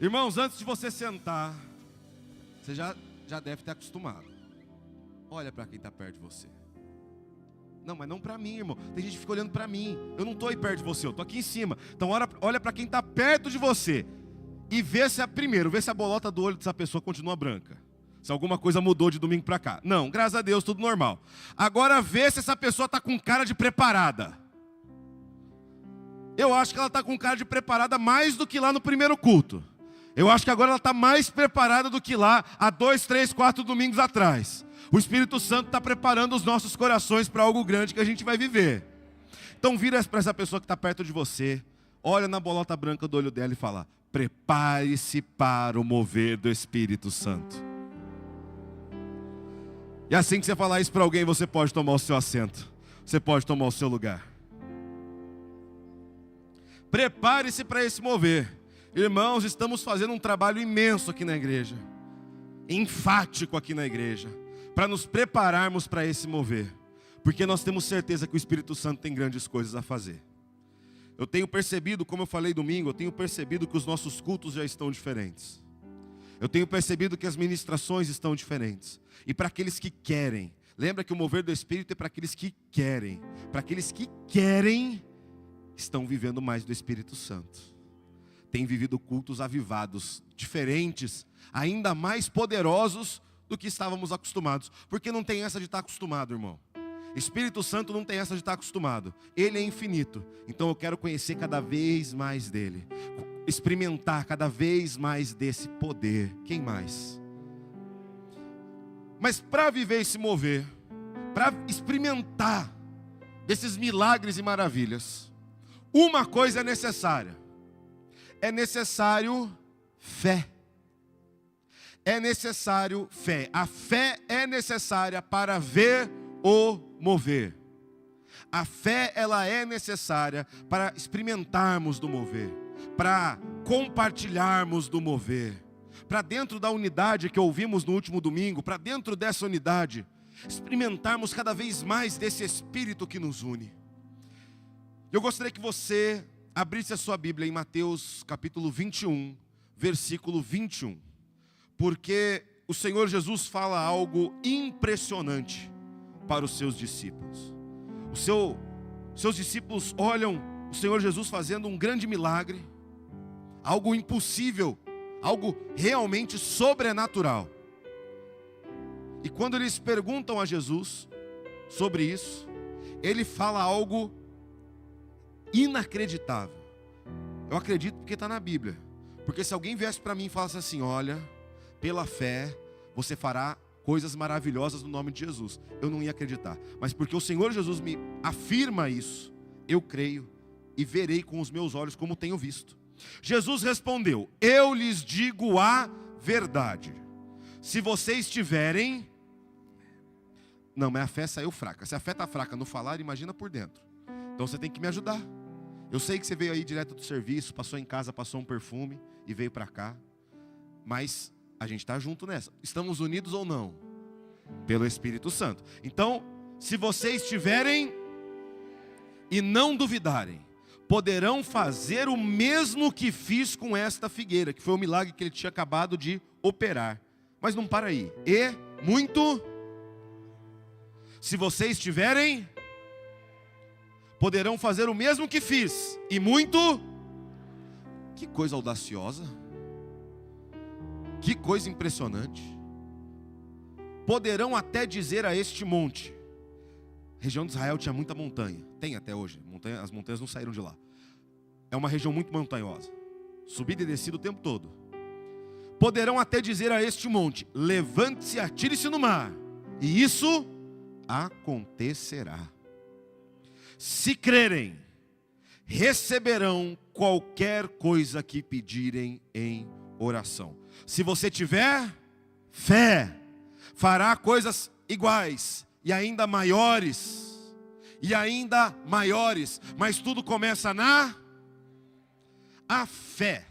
Irmãos, antes de você sentar, você já deve ter acostumado. Olha para quem está perto de você. Não, mas não para mim, irmão. Tem gente que fica olhando para mim. Eu não estou aí perto de você, eu estou aqui em cima. Então olha para quem está perto de você. E vê se a bolota do olho dessa pessoa continua branca. Se alguma coisa mudou de domingo para cá. Não, graças a Deus, tudo normal. Agora vê se essa pessoa está com cara de preparada. Eu acho que ela está com cara de preparada mais do que lá no primeiro culto. Eu acho que agora ela está mais preparada do que lá há 2, 3, 4 domingos atrás. O Espírito Santo está preparando os nossos corações para algo grande que a gente vai viver. Então vira para essa pessoa que está perto de você, olha na bolota branca do olho dela e fala: prepare-se para o mover do Espírito Santo. E assim que você falar isso para alguém, você pode tomar o seu assento. Você pode tomar o seu lugar. Prepare-se para esse mover. Irmãos, estamos fazendo um trabalho imenso aqui na igreja. Enfático aqui na igreja. Para nos prepararmos para esse mover. Porque nós temos certeza que o Espírito Santo tem grandes coisas a fazer. Eu tenho percebido, como eu falei domingo, eu tenho percebido que os nossos cultos já estão diferentes. Eu tenho percebido que as ministrações estão diferentes. E para aqueles que querem, lembra que o mover do Espírito é para aqueles que querem. Para aqueles que querem, estão vivendo mais do Espírito Santo. Têm vivido cultos avivados, diferentes, ainda mais poderosos do que estávamos acostumados. Porque não tem essa de estar acostumado, irmão. Espírito Santo não tem essa de estar acostumado. Ele é infinito. Então eu quero conhecer cada vez mais dele. Experimentar cada vez mais desse poder. Quem mais? Mas para viver e se mover, para experimentar desses milagres e maravilhas, uma coisa é necessária. É necessário fé. É necessário fé. A fé é necessária para ver o mover. A fé, ela é necessária para experimentarmos do mover, para compartilharmos do mover, para dentro da unidade que ouvimos no último domingo, para dentro dessa unidade, experimentarmos cada vez mais desse Espírito que nos une. Eu gostaria que você abrisse a sua Bíblia em Mateus capítulo 21, versículo 21, porque o Senhor Jesus fala algo impressionante para os seus discípulos. Seus discípulos olham o Senhor Jesus fazendo um grande milagre, algo impossível, algo realmente sobrenatural. E quando eles perguntam a Jesus sobre isso, ele fala algo inacreditável. Eu acredito porque está na Bíblia. Porque se alguém viesse para mim e falasse assim: olha, pela fé você fará coisas maravilhosas no nome de Jesus, eu não ia acreditar. Mas porque o Senhor Jesus me afirma isso, eu creio e verei com os meus olhos como tenho visto. Jesus respondeu: eu lhes digo a verdade. Se vocês tiverem... Não, mas a fé saiu fraca. Se a fé está fraca no falar, imagina por dentro. Então você tem que me ajudar. Eu sei que você veio aí direto do serviço, passou em casa, passou um perfume e veio para cá. Mas a gente está junto nessa. Estamos unidos ou não? Pelo Espírito Santo. Então, se vocês tiverem e não duvidarem, poderão fazer o mesmo que fiz com esta figueira, que foi o milagre que ele tinha acabado de operar. Mas não para aí. E muito... Se vocês tiverem, poderão fazer o mesmo que fiz. E muito... Que coisa audaciosa. Que coisa impressionante. Poderão até dizer a este monte. A região de Israel tinha muita montanha. Tem até hoje. As montanhas não saíram de lá. É uma região muito montanhosa. Subida e descida o tempo todo. Poderão até dizer a este monte: levante-se e atire-se no mar. E isso acontecerá. Se crerem, receberão qualquer coisa que pedirem em oração. Se você tiver fé, fará coisas iguais e ainda maiores. E ainda maiores. Mas tudo começa a fé.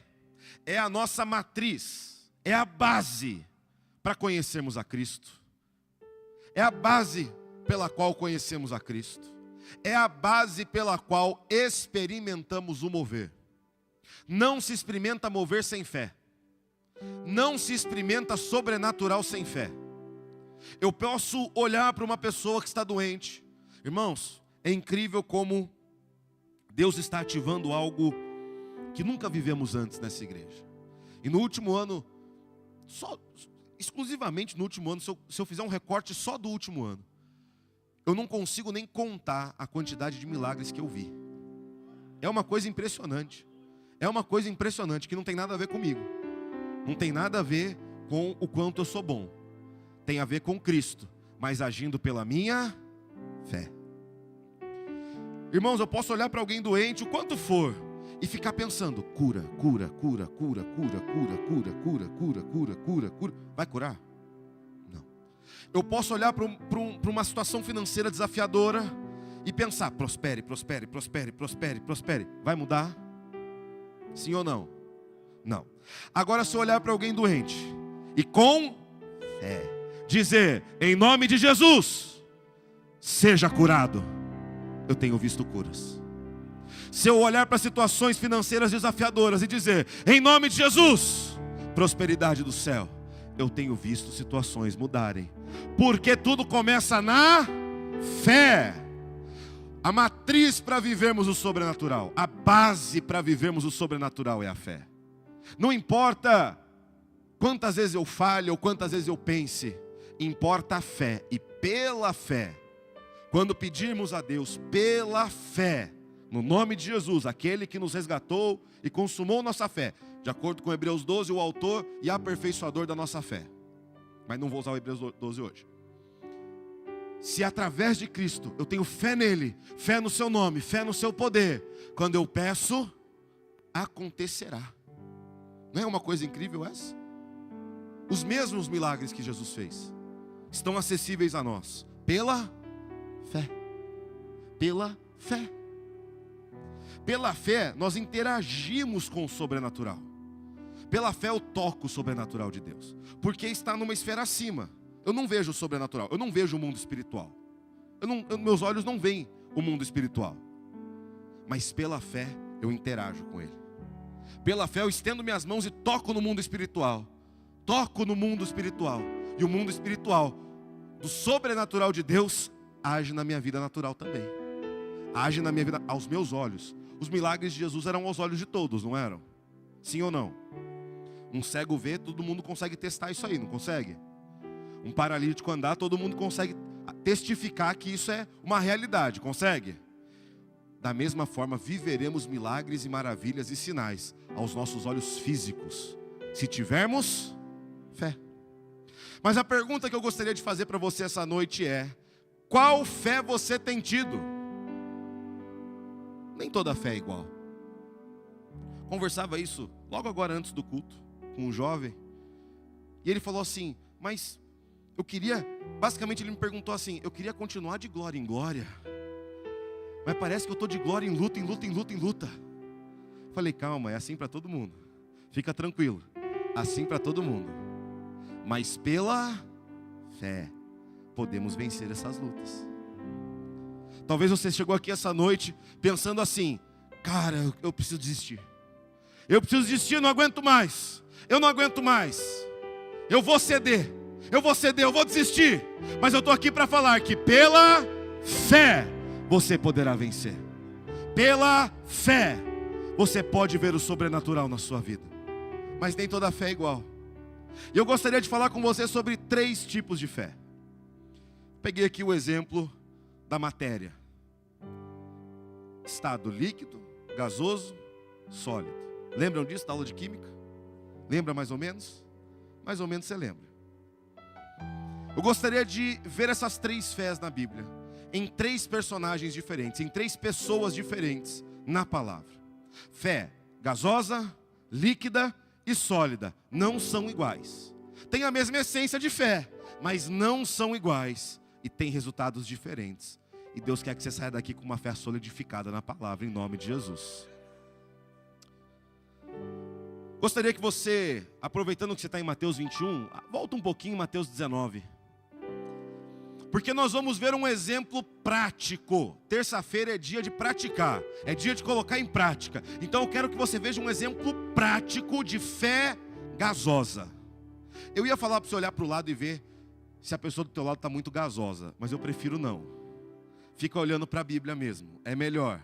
É a nossa matriz. É a base para conhecermos a Cristo. É a base pela qual conhecemos a Cristo. É a base pela qual experimentamos o mover. Não se experimenta mover sem fé. Não se experimenta sobrenatural sem fé. Eu posso olhar para uma pessoa que está doente. Irmãos, é incrível como Deus está ativando algo que nunca vivemos antes nessa igreja. E no último ano, exclusivamente no último ano, se eu fizer um recorte só do último ano, eu não consigo nem contar a quantidade de milagres que eu vi. É uma coisa impressionante. É uma coisa impressionante que não tem nada a ver comigo. Não tem nada a ver com o quanto eu sou bom. Tem a ver com Cristo, mas agindo pela minha fé. Irmãos, eu posso olhar para alguém doente, o quanto for, e ficar pensando, cura, cura, cura, cura, cura, cura, cura, cura, cura, cura, cura, cura. Vai curar? Não. Eu posso olhar para uma situação financeira desafiadora e pensar, prospere, prospere, prospere, prospere, prospere. Vai mudar? Sim ou não? Não. Agora, se eu olhar para alguém doente e com fé dizer, em nome de Jesus, seja curado, eu tenho visto curas. Se eu olhar para situações financeiras desafiadoras e dizer, em nome de Jesus, prosperidade do céu, eu tenho visto situações mudarem. Porque tudo começa na fé. A matriz para vivermos o sobrenatural, a base para vivermos o sobrenatural é a fé. Não importa quantas vezes eu falhe ou quantas vezes eu pense, importa a fé. E pela fé, quando pedirmos a Deus pela fé, no nome de Jesus, aquele que nos resgatou e consumou nossa fé, de acordo com Hebreus 12, o autor e aperfeiçoador da nossa fé. Mas não vou usar o Hebreus 12 hoje. Se através de Cristo eu tenho fé nele, fé no seu nome, fé no seu poder, quando eu peço, acontecerá. Não é uma coisa incrível essa? Os mesmos milagres que Jesus fez estão acessíveis a nós pela fé. Pela fé. Pela fé nós interagimos com o sobrenatural. Pela fé eu toco o sobrenatural de Deus, porque está numa esfera acima. Eu não vejo o sobrenatural, eu não vejo o mundo espiritual. Meus olhos não veem o mundo espiritual. Mas pela fé eu interajo com ele. Pela fé eu estendo minhas mãos e toco no mundo espiritual. Toco no mundo espiritual. E o mundo espiritual, do sobrenatural de Deus, age na minha vida natural também. Age na minha vida, aos meus olhos. Os milagres de Jesus eram aos olhos de todos, não eram? Sim ou não? Um cego vê, todo mundo consegue testar isso aí, não consegue? Um paralítico andar, todo mundo consegue testificar que isso é uma realidade, consegue? Da mesma forma, viveremos milagres e maravilhas e sinais aos nossos olhos físicos, se tivermos fé. Mas a pergunta que eu gostaria de fazer para você essa noite é: qual fé você tem tido? Nem toda fé é igual. Conversava isso logo agora antes do culto com um jovem, e ele falou assim, mas eu queria, basicamente ele me perguntou assim, eu queria continuar de glória em glória, mas parece que eu estou de glória em luta, em luta, em luta, em luta. Falei, calma, é assim para todo mundo, fica tranquilo, assim para todo mundo, mas pela fé podemos vencer essas lutas. Talvez você chegou aqui essa noite pensando assim, cara, eu preciso desistir. Eu preciso desistir, eu não aguento mais. Eu não aguento mais. Eu vou ceder, eu vou desistir. Mas eu estou aqui para falar que pela fé você poderá vencer. Pela fé você pode ver o sobrenatural na sua vida. Mas nem toda fé é igual. E eu gostaria de falar com você sobre 3 tipos de fé. Peguei aqui o exemplo da matéria. Estado líquido, gasoso, sólido. Lembram disso da aula de química? Lembra mais ou menos? Mais ou menos você lembra. Eu gostaria de ver essas 3 fés na Bíblia, em 3 personagens diferentes, em 3 pessoas diferentes na palavra. Fé gasosa, líquida e sólida não são iguais. Tem a mesma essência de fé, mas não são iguais e têm resultados diferentes. E Deus quer que você saia daqui com uma fé solidificada na palavra, em nome de Jesus. Gostaria que você, aproveitando que você está em Mateus 21, volta um pouquinho em Mateus 19. Porque nós vamos ver um exemplo prático. Terça-feira é dia de praticar, é dia de colocar em prática. Então eu quero que você veja um exemplo prático de fé gasosa. Eu ia falar para você olhar para o lado e ver se a pessoa do teu lado está muito gasosa, mas eu prefiro não. Fica olhando para a Bíblia mesmo, é melhor.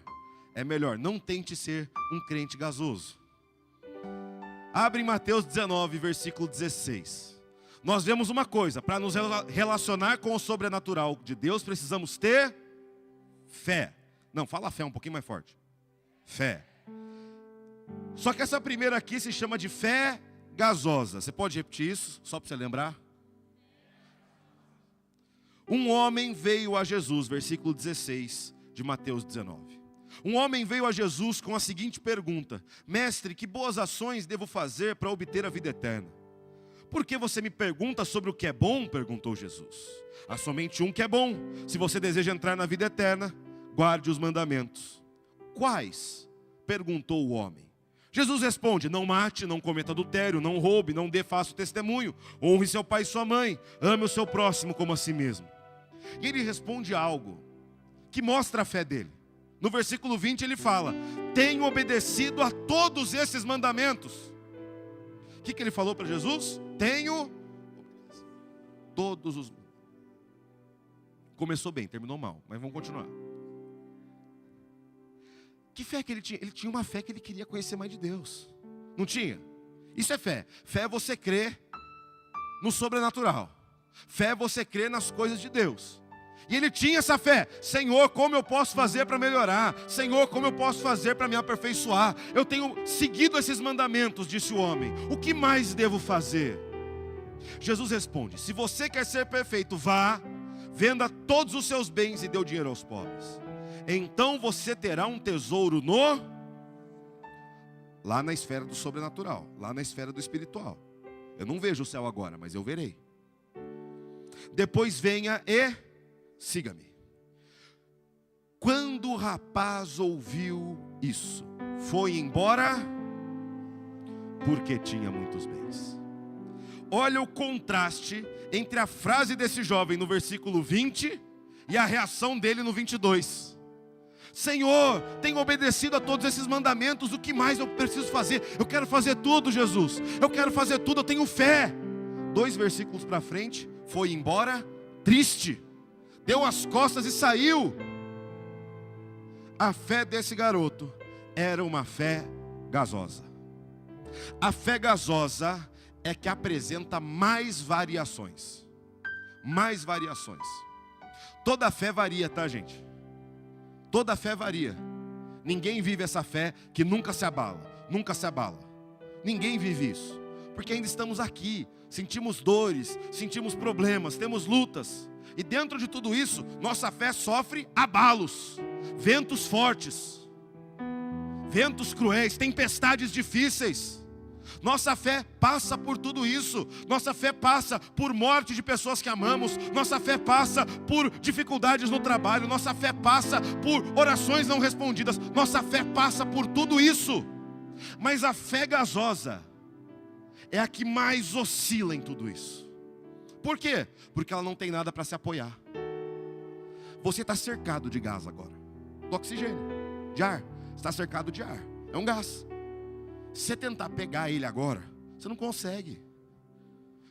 É melhor, não tente ser um crente gasoso. Abre em Mateus 19, versículo 16. Nós vemos uma coisa, para nos relacionar com o sobrenatural de Deus, precisamos ter fé. Não, fala fé um pouquinho mais forte. Fé. Só que essa primeira aqui se chama de fé gasosa. Você pode repetir isso, só para você lembrar? Um homem veio a Jesus, versículo 16 de Mateus 19. Um homem veio a Jesus com a seguinte pergunta: Mestre, que boas ações devo fazer para obter a vida eterna? Por que você me pergunta sobre o que é bom? Perguntou Jesus. Há somente um que é bom. Se você deseja entrar na vida eterna, guarde os mandamentos. Quais? Perguntou o homem. Jesus responde: não mate, não cometa adultério, não roube, não dê falso testemunho, honre seu pai e sua mãe, ame o seu próximo como a si mesmo. E ele responde algo que mostra a fé dele. No versículo 20 ele fala: tenho obedecido a todos esses mandamentos. O que ele falou para Jesus? Tenho todos os... Começou bem, terminou mal, mas vamos continuar. Que fé que ele tinha? Ele tinha uma fé que ele queria conhecer mais de Deus. Não tinha? Isso é fé. Fé é você crer no sobrenatural. Fé é você crer nas coisas de Deus. E ele tinha essa fé. Senhor, como eu posso fazer para melhorar? Senhor, como eu posso fazer para me aperfeiçoar? Eu tenho seguido esses mandamentos, disse o homem. O que mais devo fazer? Jesus responde: se você quer ser perfeito, vá, venda todos os seus bens e dê o dinheiro aos pobres. Então você terá um tesouro lá na esfera do sobrenatural, lá na esfera do espiritual. Eu não vejo o céu agora, mas eu verei. Depois venha e siga-me. Quando o rapaz ouviu isso, foi embora porque tinha muitos bens. Olha o contraste entre a frase desse jovem no versículo 20 e a reação dele no 22. Senhor, tenho obedecido a todos esses mandamentos, o que mais eu preciso fazer? Eu quero fazer tudo, Jesus. Eu quero fazer tudo, eu tenho fé. 2 versículos para frente, foi embora triste. Deu as costas e saiu. A fé desse garoto era uma fé gasosa. A fé gasosa é que apresenta mais variações. Mais variações. Toda fé varia, tá, gente? Toda fé varia. Ninguém vive essa fé que nunca se abala. Nunca se abala. Ninguém vive isso. Porque ainda estamos aqui. Sentimos dores, sentimos problemas, temos lutas. E dentro de tudo isso, nossa fé sofre abalos. Ventos fortes. Ventos cruéis, tempestades difíceis. Nossa fé passa por tudo isso. Nossa fé passa por morte de pessoas que amamos. Nossa fé passa por dificuldades no trabalho. Nossa fé passa por orações não respondidas. Nossa fé passa por tudo isso. Mas a fé gasosa é a que mais oscila em tudo isso. Por quê? Porque ela não tem nada para se apoiar. Você está cercado de gás agora. Do oxigênio, de ar. Você está cercado de ar. É um gás. Se você tentar pegar ele agora, você não consegue.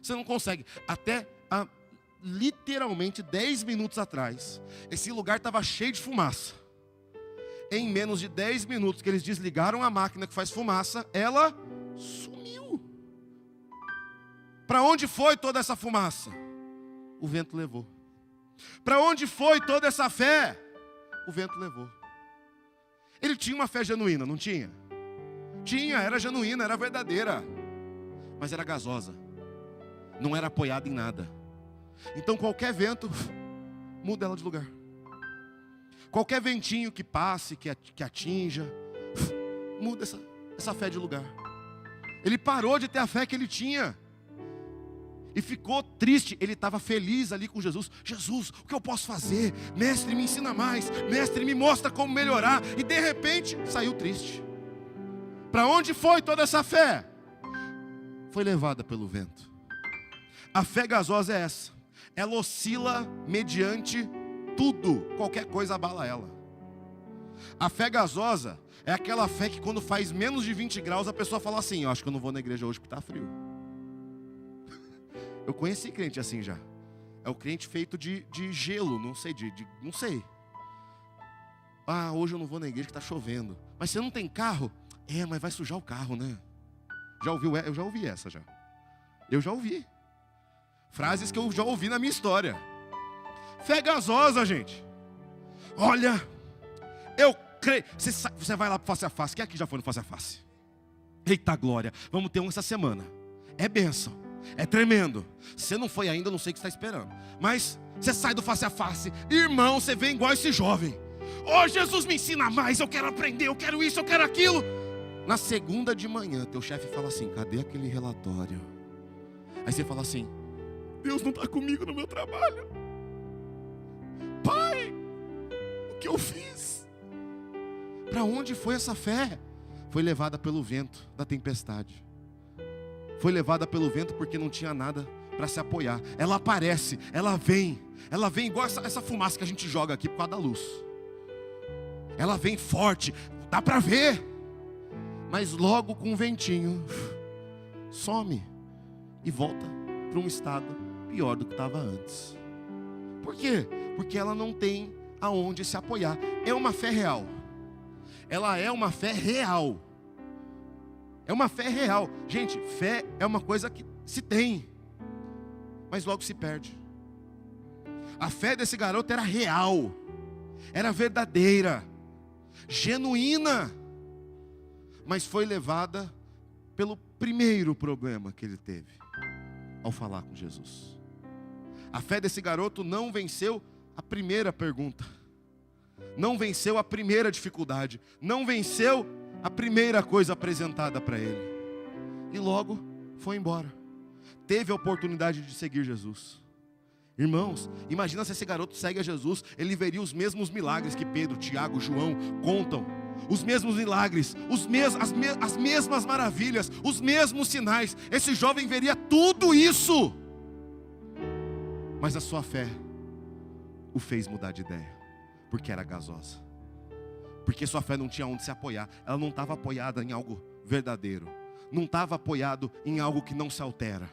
Você não consegue. Até literalmente 10 minutos atrás, esse lugar estava cheio de fumaça. Em menos de 10 minutos que eles desligaram a máquina que faz fumaça, ela sumiu. Para onde foi toda essa fumaça? O vento levou. Para onde foi toda essa fé? O vento levou. Ele tinha uma fé genuína, não tinha? Tinha, era genuína, era verdadeira, mas era gasosa, não era apoiada em nada. Então qualquer vento muda ela de lugar. Qualquer ventinho que passe, que atinja, muda essa fé de lugar. Ele parou de ter a fé que ele tinha e ficou triste. Ele estava feliz ali com Jesus. Jesus, o que eu posso fazer? Mestre, me ensina mais. Mestre, me mostra como melhorar. E de repente saiu triste. Para onde foi toda essa fé? Foi levada pelo vento. A fé gasosa é essa. Ela oscila mediante tudo. Qualquer coisa abala ela. A fé gasosa é aquela fé que quando faz menos de 20 graus a pessoa fala assim: eu acho que eu não vou na igreja hoje porque está frio. Eu conheci crente assim já. É o crente feito de gelo, não sei, não sei. Ah, hoje eu não vou na igreja que está chovendo. Mas você não tem carro? Mas vai sujar o carro, né? Já ouviu? Eu já ouvi essa já. Eu já ouvi. Frases que eu já ouvi na minha história. Fé gasosa, gente. Olha, eu creio. Você vai lá para face a face. Quem aqui já foi no face a face? Eita glória. Vamos ter um essa semana. É bênção. É tremendo. Você não foi ainda, eu não sei o que você está esperando. Mas você sai do face a face. Irmão, você vem igual esse jovem. Jesus me ensina mais. Eu quero aprender, eu quero isso, eu quero aquilo. Na segunda de manhã, teu chefe fala assim: cadê aquele relatório? Aí você fala assim: Deus não está comigo no meu trabalho. Pai, o que eu fiz? Para onde foi essa fé? Foi levada pelo vento da tempestade. Foi levada pelo vento porque não tinha nada para se apoiar. Ela aparece, ela vem igual essa fumaça que a gente joga aqui por causa da luz. Ela vem forte, dá para ver. Mas logo com um ventinho, some e volta para um estado pior do que estava antes. Por quê? Porque ela não tem aonde se apoiar. É uma fé real. Ela é uma fé real. É uma fé real. Gente, fé é uma coisa que se tem, mas logo se perde. A fé desse garoto era real, era verdadeira, genuína, mas foi levada pelo primeiro problema que ele teve ao falar com Jesus. A fé desse garoto não venceu a primeira pergunta, não venceu a primeira dificuldade, não venceu a primeira coisa apresentada para ele. E logo foi embora. Teve a oportunidade de seguir Jesus. Irmãos, imagina se esse garoto segue a Jesus, ele veria os mesmos milagres que Pedro, Tiago, João contam. Os mesmos milagres, as mesmas maravilhas, os mesmos sinais. Esse jovem veria tudo isso. Mas a sua fé o fez mudar de ideia, porque era gasosa. Porque sua fé não tinha onde se apoiar. Ela não estava apoiada em algo verdadeiro. Não estava apoiado em algo que não se altera.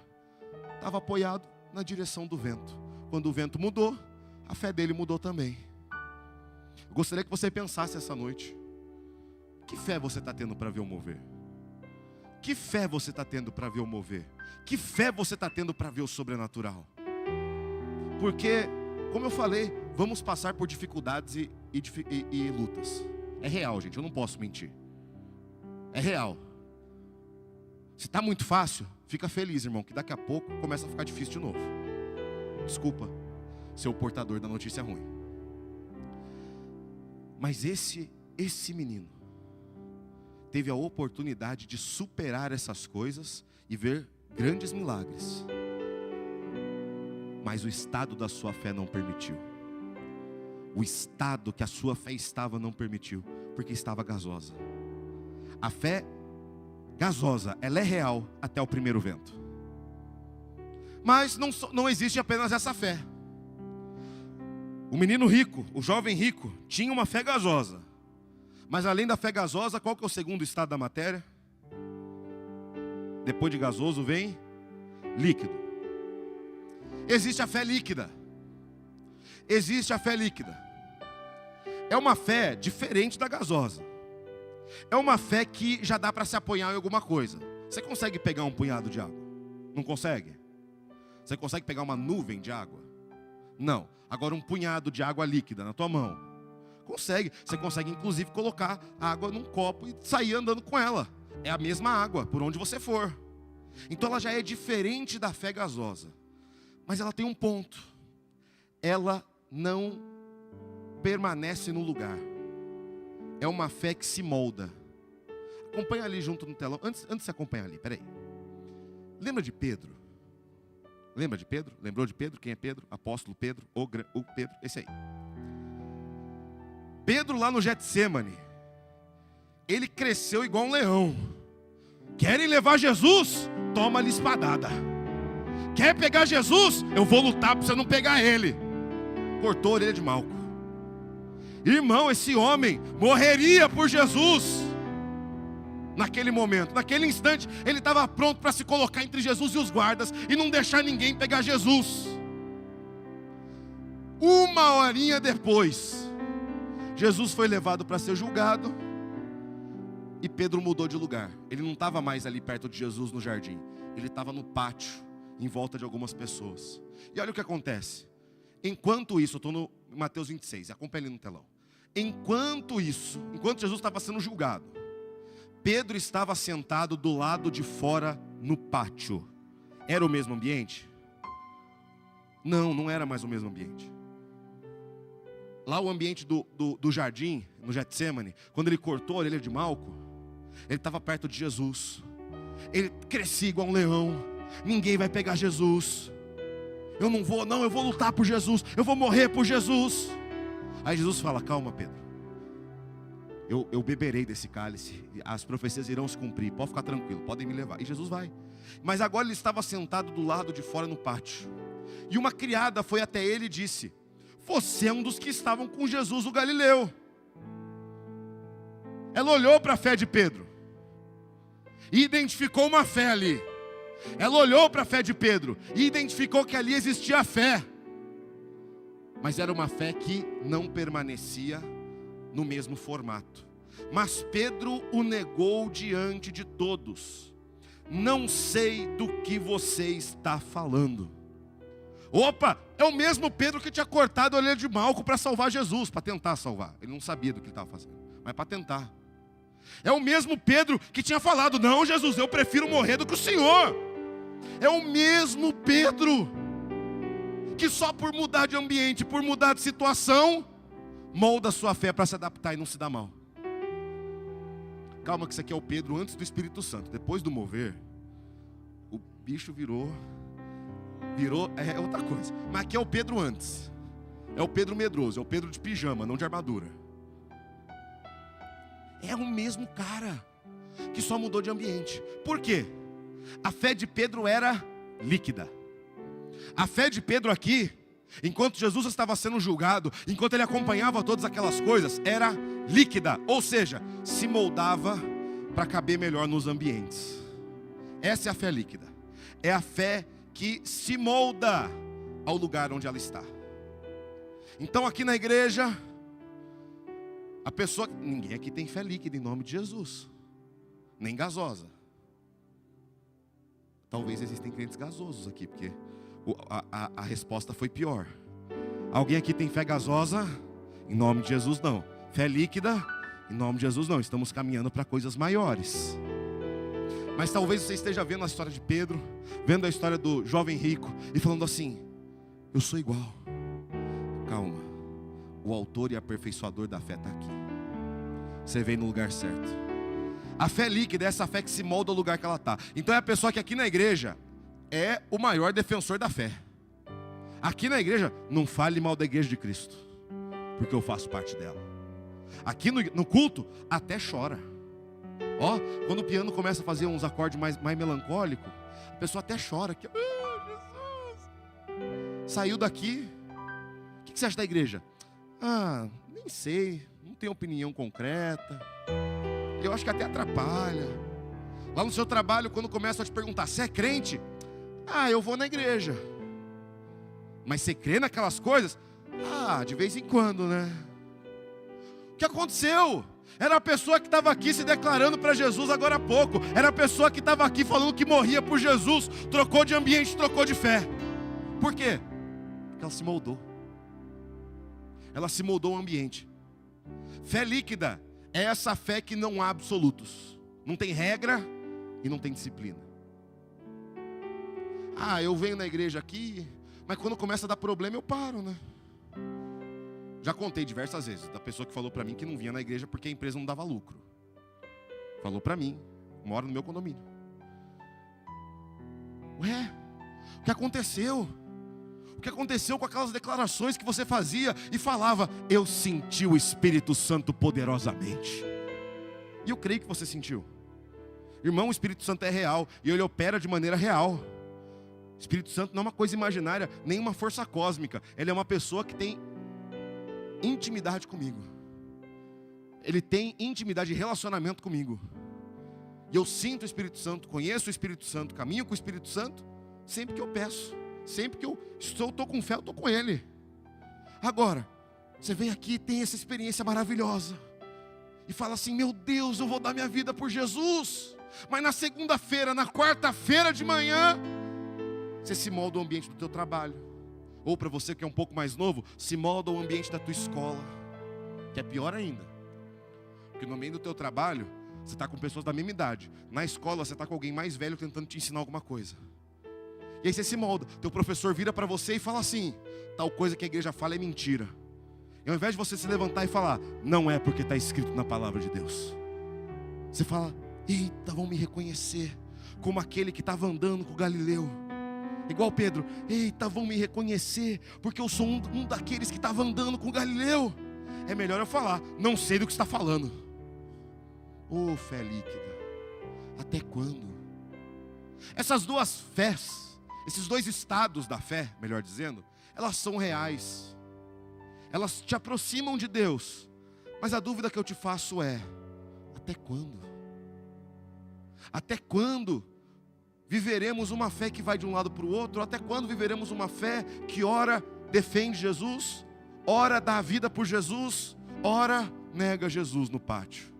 Estava apoiado na direção do vento. Quando o vento mudou, a fé dele mudou também. Eu gostaria que você pensasse essa noite: que fé você está tendo para ver o mover? Que fé você está tendo para ver o mover? Que fé você está tendo para ver o sobrenatural? Porque, como eu falei, vamos passar por dificuldades e lutas. É real, gente, eu não posso mentir. É real. Se está muito fácil, fica feliz, irmão, que daqui a pouco começa a ficar difícil de novo. Desculpa ser o portador da notícia ruim. Mas esse menino teve a oportunidade de superar essas coisas e ver grandes milagres. Mas o estado da sua fé não permitiu. O estado que a sua fé estava não permitiu, porque estava gasosa. A fé gasosa, ela é real até o primeiro vento. Mas não existe apenas essa fé. O menino rico, o jovem rico, tinha uma fé gasosa. Mas além da fé gasosa, qual que é o segundo estado da matéria? Depois de gasoso vem líquido. Existe a fé líquida. Existe a fé líquida. É uma fé diferente da gasosa. É uma fé que já dá para se apoiar em alguma coisa. Você consegue pegar um punhado de água? Não consegue? Você consegue pegar uma nuvem de água? Não. Agora um punhado de água líquida na tua mão. Consegue. Você consegue inclusive colocar água num copo e sair andando com ela. É a mesma água, por onde você for. Então ela já é diferente da fé gasosa. Mas ela tem um ponto. Ela não permanece no lugar. É uma fé que se molda. Acompanha ali junto no telão. Antes de você acompanhar ali, peraí. Lembra de Pedro? Lembra de Pedro? Lembrou de Pedro? Quem é Pedro? Apóstolo Pedro, o Pedro, esse aí. Pedro lá no Getsêmani, ele cresceu igual um leão. Querem levar Jesus? Toma-lhe espadada. Quer pegar Jesus? Eu vou lutar para você não pegar ele. Cortou a orelha de Malco. Irmão, esse homem morreria por Jesus. naquele momento, naquele instante, ele estava pronto para se colocar entre Jesus e os guardas e não deixar ninguém pegar Jesus. Uma horinha depois, Jesus foi levado para ser julgado e Pedro mudou de lugar. Ele não estava mais ali perto de Jesus no jardim, ele estava no pátio, em volta de algumas pessoas. E olha o que acontece. Enquanto isso, eu estou no Mateus 26, acompanhe ali no telão. Enquanto Jesus estava sendo julgado, Pedro estava sentado do lado de fora no pátio. Era o mesmo ambiente? Não, não era mais o mesmo ambiente. Lá o ambiente do jardim, no Getsemane, quando ele cortou a orelha de Malco, ele estava perto de Jesus. Ele crescia igual um leão. Ninguém vai pegar Jesus. Eu não vou, não, eu vou lutar por Jesus. Eu vou morrer por Jesus. Aí Jesus fala, calma Pedro, eu beberei desse cálice, as profecias irão se cumprir, pode ficar tranquilo, podem me levar. E Jesus vai. Mas agora ele estava sentado do lado de fora no pátio. E uma criada foi até ele e disse, você é um dos que estavam com Jesus o Galileu. Ela olhou para a fé de Pedro e identificou uma fé ali. Ela olhou para a fé de Pedro e identificou que ali existia fé. Mas era uma fé que não permanecia no mesmo formato. Mas Pedro o negou diante de todos. Não sei do que você está falando. Opa, é o mesmo Pedro que tinha cortado a orelha de Malco para salvar Jesus, para tentar salvar. Ele não sabia do que ele estava fazendo, mas para tentar. É o mesmo Pedro que tinha falado, não Jesus, eu prefiro morrer do que o Senhor. É o mesmo Pedro que só por mudar de ambiente, por mudar de situação, molda a sua fé para se adaptar e não se dar mal. Calma que isso aqui é o Pedro antes do Espírito Santo. Depois do mover, o bicho virou é outra coisa. Mas aqui é o Pedro antes. É o Pedro medroso, é o Pedro de pijama, não de armadura. É o mesmo cara que só mudou de ambiente. Por quê? A fé de Pedro era líquida. A fé de Pedro aqui, enquanto Jesus estava sendo julgado, enquanto ele acompanhava todas aquelas coisas, era líquida, ou seja, se moldava para caber melhor nos ambientes. Essa é a fé líquida. É a fé que se molda ao lugar onde ela está. Então aqui na igreja, a pessoa, ninguém aqui tem fé líquida em nome de Jesus, nem gasosa. Talvez existem crentes gasosos aqui, porque a resposta foi pior. Alguém aqui tem fé gasosa? Em nome de Jesus não. Fé líquida? Em nome de Jesus não. Estamos caminhando para coisas maiores. Mas talvez você esteja vendo a história de Pedro, vendo a história do jovem rico e falando assim, eu sou igual. Calma, o autor e aperfeiçoador da fé está aqui. Você veio no lugar certo. A fé líquida é essa fé que se molda ao lugar que ela está. Então é a pessoa que aqui na igreja é o maior defensor da fé. Aqui na igreja, não fale mal da igreja de Cristo, porque eu faço parte dela. Aqui no culto, até chora. Ó, quando o piano começa a fazer uns acordes mais melancólicos, a pessoa até chora. Jesus! Saiu daqui, o que você acha da igreja? Ah, nem sei, não tenho opinião concreta. Eu acho que até atrapalha. Lá no seu trabalho, quando começam a te perguntar, você é crente? Ah, eu vou na igreja. Mas você crê naquelas coisas? Ah, de vez em quando, né? O que aconteceu? Era a pessoa que estava aqui se declarando para Jesus agora há pouco. Era a pessoa que estava aqui falando que morria por Jesus. Trocou de ambiente, trocou de fé. Por quê? Porque ela se moldou. Ela se moldou ao ambiente. Fé líquida é essa fé que não há absolutos. Não tem regra e não tem disciplina. Ah, eu venho na igreja aqui, mas quando começa a dar problema eu paro, né? Já contei diversas vezes da pessoa que falou para mim que não vinha na igreja porque a empresa não dava lucro. Falou para mim, mora no meu condomínio. Ué, o que aconteceu? O que aconteceu com aquelas declarações que você fazia e falava, eu senti o Espírito Santo poderosamente. E eu creio que você sentiu. Irmão, o Espírito Santo é real e ele opera de maneira real. O Espírito Santo não é uma coisa imaginária, nem uma força cósmica. Ele é uma pessoa que tem intimidade comigo. Ele tem intimidade e relacionamento comigo. E eu sinto o Espírito Santo, conheço o Espírito Santo, caminho com o Espírito Santo, sempre que eu peço. Sempre que eu estou com fé, eu estou com Ele. Agora, você vem aqui e tem essa experiência maravilhosa. E fala assim, meu Deus, eu vou dar minha vida por Jesus. Mas na segunda-feira, na quarta-feira de manhã, você se molda o ambiente do teu trabalho. Ou para você que é um pouco mais novo, se molda o ambiente da tua escola. Que é pior ainda. Porque no ambiente do teu trabalho, você está com pessoas da mesma idade. Na escola, você está com alguém mais velho tentando te ensinar alguma coisa. E aí você se molda. Teu professor vira para você e fala assim, tal coisa que a igreja fala é mentira. E ao invés de você se levantar e falar, não é porque está escrito na palavra de Deus. Você fala, eita, vão me reconhecer como aquele que estava andando com o Galileu. Igual Pedro, eita, vão me reconhecer porque eu sou um daqueles que estava andando com o Galileu. É melhor eu falar, não sei do que está falando. Ô, fé líquida, até quando? Essas duas fés, esses dois estados da fé, melhor dizendo, elas são reais. Elas te aproximam de Deus. Mas a dúvida que eu te faço é, até quando? Até quando viveremos uma fé que vai de um lado para o outro? Até quando viveremos uma fé que ora defende Jesus, ora dá a vida por Jesus, ora nega Jesus no pátio?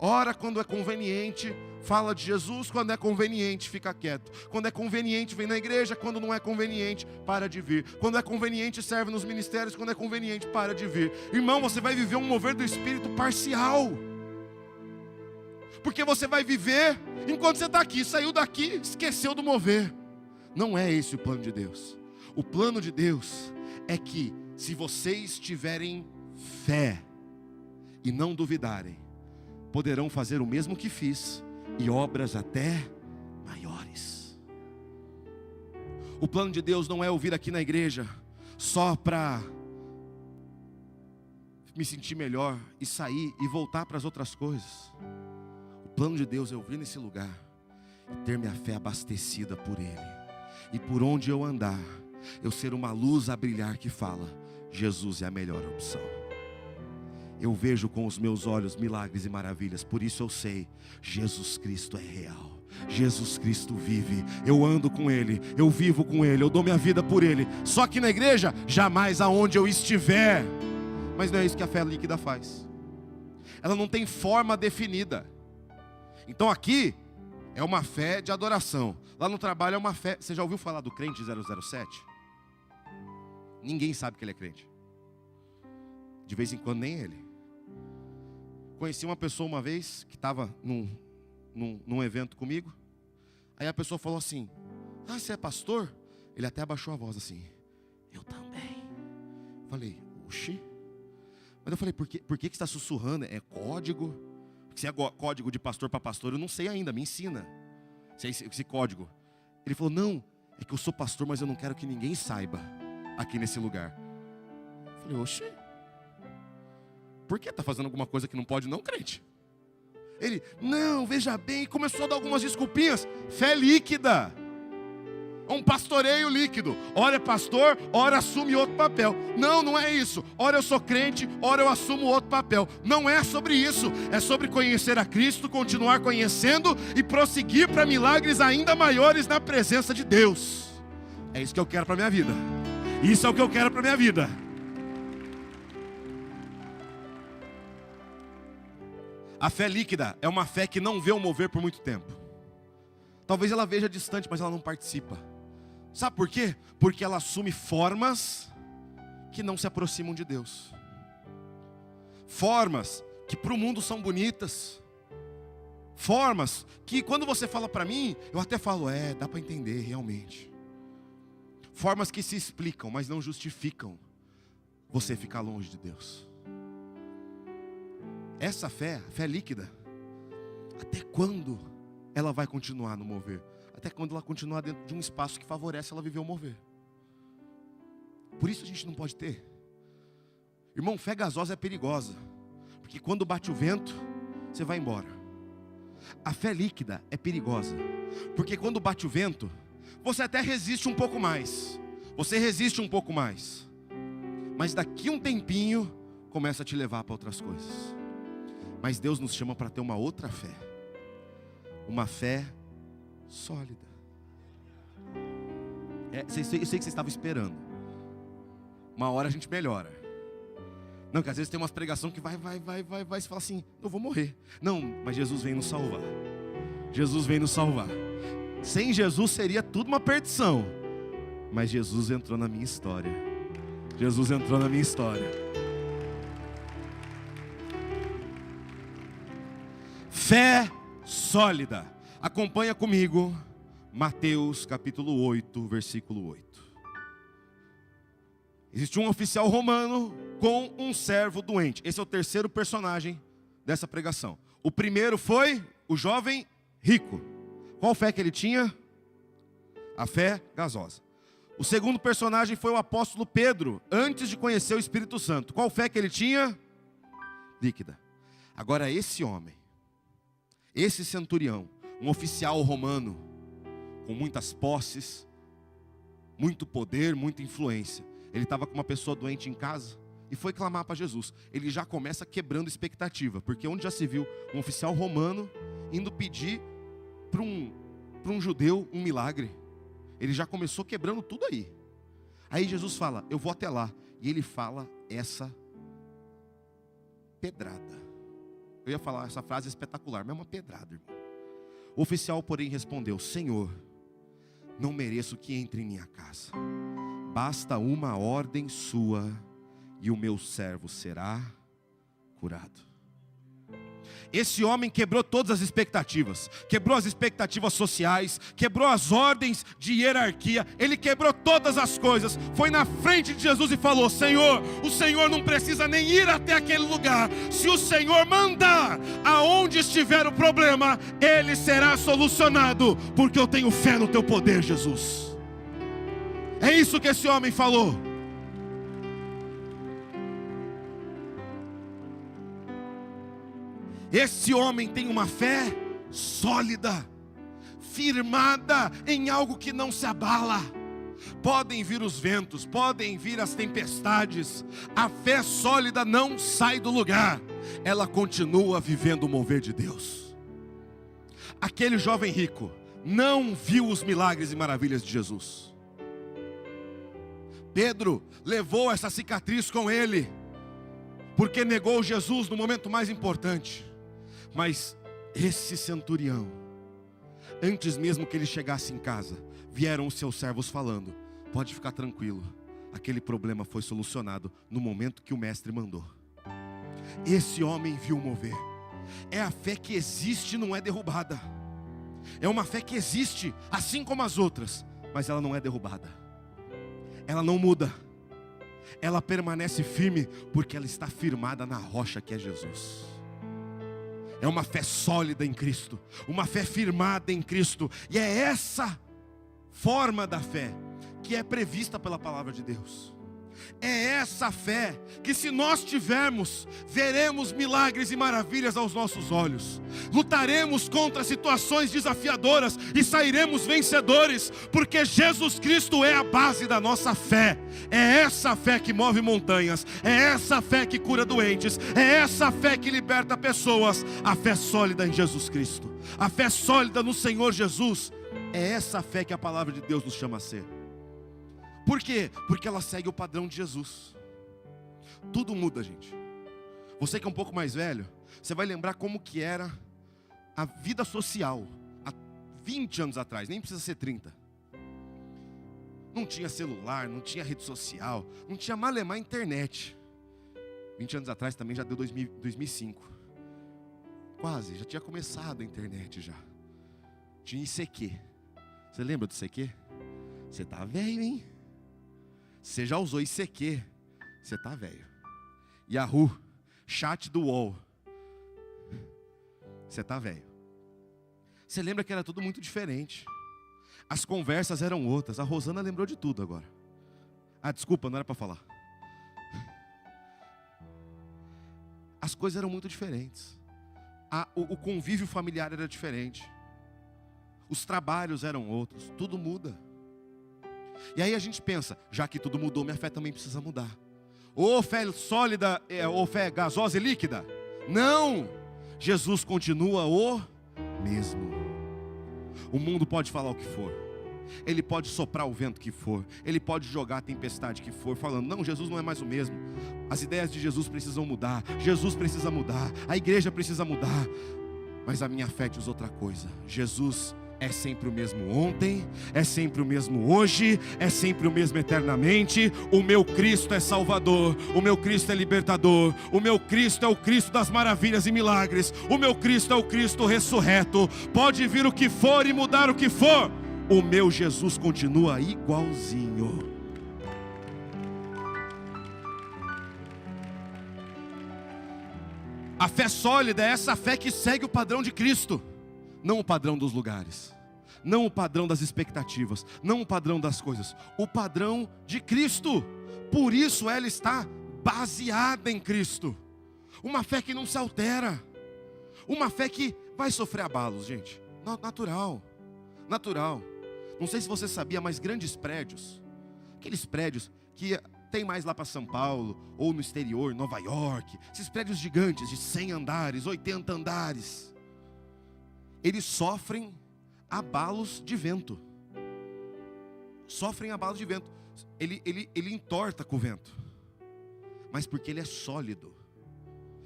Ora quando é conveniente, fala de Jesus, quando é conveniente, fica quieto. Quando é conveniente, vem na igreja, quando não é conveniente, para de vir. Quando é conveniente, serve nos ministérios, quando é conveniente, para de vir. Irmão, você vai viver um mover do Espírito parcial. Porque você vai viver enquanto você está aqui, saiu daqui, esqueceu do mover. Não é esse o plano de Deus. O plano de Deus é que, se vocês tiverem fé e não duvidarem, poderão fazer o mesmo que fiz e obras até maiores. O plano de Deus não é eu vir aqui na igreja só para me sentir melhor e sair e voltar para as outras coisas. O plano de Deus é eu vir nesse lugar e ter minha fé abastecida por Ele. E por onde eu andar, eu ser uma luz a brilhar que fala, Jesus é a melhor opção. Eu vejo com os meus olhos milagres e maravilhas. Por isso eu sei, Jesus Cristo é real. Jesus Cristo vive. Eu ando com Ele, eu vivo com Ele, eu dou minha vida por Ele. Só que na igreja, jamais aonde eu estiver. Mas não é isso que a fé líquida faz. Ela não tem forma definida. Então aqui é uma fé de adoração. Lá no trabalho é uma fé. Você já ouviu falar do crente 007? Ninguém sabe que ele é crente. De vez em quando nem ele. Conheci uma pessoa uma vez que estava num evento comigo. Aí a pessoa falou assim, ah, você é pastor? Ele até abaixou a voz assim, eu também. Falei, oxi. Mas eu falei, por que você está sussurrando? É código? Se é código de pastor para pastor, eu não sei ainda, me ensina esse código. Ele falou, não, é que eu sou pastor, mas eu não quero que ninguém saiba aqui nesse lugar. Eu falei, oxi. Por que está fazendo alguma coisa que não pode não, crente? Ele, não, veja bem, começou a dar algumas desculpinhas. Fé líquida. Um pastoreio líquido. Ora é pastor, ora assume outro papel. Não, não é isso. Ora eu sou crente, ora eu assumo outro papel. Não é sobre isso. É sobre conhecer a Cristo, continuar conhecendo e prosseguir para milagres ainda maiores na presença de Deus. É isso que eu quero para minha vida. Isso é o que eu quero para minha vida. A fé líquida é uma fé que não vê o mover por muito tempo. Talvez ela veja distante, mas ela não participa. Sabe por quê? Porque ela assume formas que não se aproximam de Deus. Formas que para o mundo são bonitas. Formas que quando você fala para mim, eu até falo, dá para entender realmente. Formas que se explicam, mas não justificam você ficar longe de Deus. Essa fé, a fé líquida, até quando ela vai continuar no mover? Até quando ela continuar dentro de um espaço que favorece ela viver o mover. Por isso a gente não pode ter. Irmão, fé gasosa é perigosa. Porque quando bate o vento, você vai embora. A fé líquida é perigosa. Porque quando bate o vento, você até resiste um pouco mais. Você resiste um pouco mais. Mas daqui um tempinho, começa a te levar para outras coisas. Mas Deus nos chama para ter uma outra fé. uma fé sólida. Eu sei que vocês estavam esperando. Uma hora a gente melhora. Não, que às vezes tem umas pregações que vai, você fala assim, eu vou morrer. Não, mas Jesus vem nos salvar. Jesus vem nos salvar. Sem Jesus seria tudo uma perdição. Mas Jesus entrou na minha história. Jesus entrou na minha história. Fé sólida. Acompanha comigo Mateus capítulo 8, versículo 8. Existe um oficial romano com um servo doente. Esse é o terceiro personagem dessa pregação. O primeiro foi o jovem rico. Qual fé que ele tinha? A fé gasosa. O segundo personagem foi o apóstolo Pedro, antes de conhecer o Espírito Santo. Qual fé que ele tinha? Líquida. Agora esse homem, esse centurião, um oficial romano, com muitas posses, muito poder, muita influência. Ele estava com uma pessoa doente em casa e foi clamar para Jesus. Ele já começa quebrando expectativa, porque onde já se viu um oficial romano indo pedir para um judeu um milagre? Ele já começou quebrando tudo aí. Aí Jesus fala, eu vou até lá. E ele fala essa pedrada. Eu ia falar essa frase espetacular, mas é uma pedrada, irmão. O oficial, porém, respondeu, Senhor, não mereço que entre em minha casa. Basta uma ordem sua e o meu servo será curado. Esse homem quebrou todas as expectativas. Quebrou as expectativas sociais. Quebrou as ordens de hierarquia. Ele quebrou todas as coisas. Foi na frente de Jesus e falou, Senhor, o Senhor não precisa nem ir até aquele lugar. Se o Senhor mandar aonde estiver o problema, ele será solucionado. Porque eu tenho fé no teu poder, Jesus. É isso que esse homem falou. Esse homem tem uma fé sólida, firmada em algo que não se abala. Podem vir os ventos, podem vir as tempestades, a fé sólida não sai do lugar, ela continua vivendo o mover de Deus. Aquele jovem rico não viu os milagres e maravilhas de Jesus. Pedro levou essa cicatriz com ele, porque negou Jesus no momento mais importante. Mas esse centurião, antes mesmo que ele chegasse em casa, vieram os seus servos falando, pode ficar tranquilo, aquele problema foi solucionado no momento que o mestre mandou. Esse homem viu mover. É a fé que existe, não é derrubada. É uma fé que existe, assim como as outras, mas ela não é derrubada. Ela não muda. Ela permanece firme, porque ela está firmada na rocha que é Jesus. É uma fé sólida em Cristo, uma fé firmada em Cristo. E é essa forma da fé que é prevista pela palavra de Deus. É essa fé que, se nós tivermos, veremos milagres e maravilhas aos nossos olhos. Lutaremos contra situações desafiadoras e sairemos vencedores, porque Jesus Cristo é a base da nossa fé. É essa fé que move montanhas, é essa fé que cura doentes, é essa fé que liberta pessoas. A fé sólida em Jesus Cristo, a fé sólida no Senhor Jesus, é essa fé que a palavra de Deus nos chama a ser. Por quê? Porque ela segue o padrão de Jesus. Tudo muda, gente. Você que é um pouco mais velho, você vai lembrar como que era a vida social há 20 anos atrás, nem precisa ser 30. Não tinha celular, não tinha rede social, não tinha malemar internet. 20 anos atrás também já deu 2005. Quase, já tinha começado a internet já. Tinha ICQ. Você lembra do ICQ? Você tá velho, hein? Você já usou ICQ, você tá velho. Yahoo, chat do UOL, você tá velho. Você lembra que era tudo muito diferente. As conversas eram outras. A Rosana lembrou de tudo agora. Ah, desculpa, não era para falar. As coisas eram muito diferentes. O convívio familiar era diferente. Os trabalhos eram outros. Tudo muda. E aí a gente pensa, já que tudo mudou, minha fé também precisa mudar. Ou fé sólida, ou fé gasosa e líquida? Não! Jesus continua o mesmo. O mundo pode falar o que for, ele pode soprar o vento que for, ele pode jogar a tempestade que for, falando, não, Jesus não é mais o mesmo. As ideias de Jesus precisam mudar, Jesus precisa mudar, a igreja precisa mudar. Mas a minha fé diz outra coisa: Jesus é sempre o mesmo ontem, é sempre o mesmo hoje, é sempre o mesmo eternamente. O meu Cristo é Salvador, o meu Cristo é libertador, o meu Cristo é o Cristo das maravilhas e milagres, o meu Cristo é o Cristo ressurreto. Pode vir o que for e mudar o que for, o meu Jesus continua igualzinho. A fé sólida é essa fé que segue o padrão de Cristo, não o padrão dos lugares, não o padrão das expectativas, não o padrão das coisas, o padrão de Cristo. Por isso ela está baseada em Cristo. Uma fé que não se altera, uma fé que vai sofrer abalos, gente, natural. Não sei se você sabia, mas grandes prédios, aqueles prédios que tem mais lá para São Paulo, ou no exterior, Nova York, esses prédios gigantes de 100 andares, 80 andares, eles sofrem abalos de vento. Ele entorta com o vento, mas porque ele é sólido,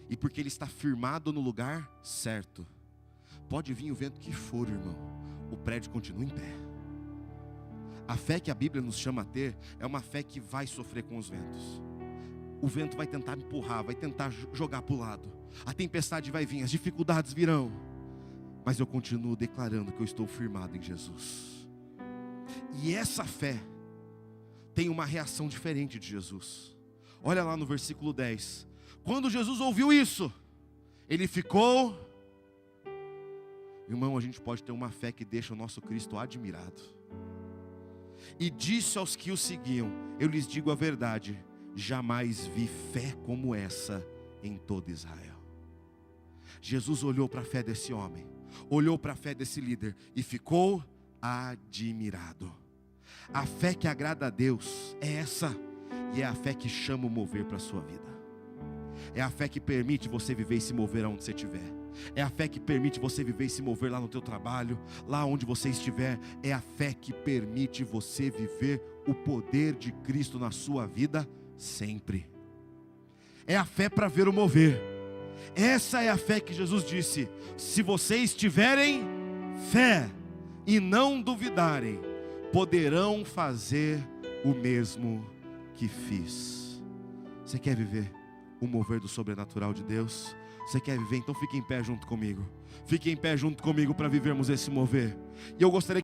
e porque ele está firmado no lugar certo. Pode vir o vento que for, irmão, o prédio continua em pé. A fé que a Bíblia nos chama a ter é uma fé que vai sofrer com os ventos. O vento vai tentar empurrar, vai tentar jogar para o lado, a tempestade vai vir, as dificuldades virão, mas eu continuo declarando que eu estou firmado em Jesus. E essa fé tem uma reação diferente de Jesus. Olha lá no versículo 10. Quando Jesus ouviu isso, ele ficou... Irmão, a gente pode ter uma fé que deixa o nosso Cristo admirado. E disse aos que o seguiam: eu lhes digo a verdade, jamais vi fé como essa em todo Israel. Jesus olhou para a fé desse homem, olhou para a fé desse líder e ficou admirado. A fé que agrada a Deus é essa, e é a fé que chama o mover para a sua vida. É a fé que permite você viver e se mover aonde você estiver. É a fé que permite você viver e se mover lá no teu trabalho, lá onde você estiver. É a fé que permite você viver o poder de Cristo na sua vida sempre. É a fé para ver o mover. Essa é a fé que Jesus disse: se vocês tiverem fé e não duvidarem, poderão fazer o mesmo que fiz. Você quer viver o mover do sobrenatural de Deus? Você quer viver? Então fique em pé junto comigo. Fique em pé junto comigo para vivermos esse mover. E eu gostaria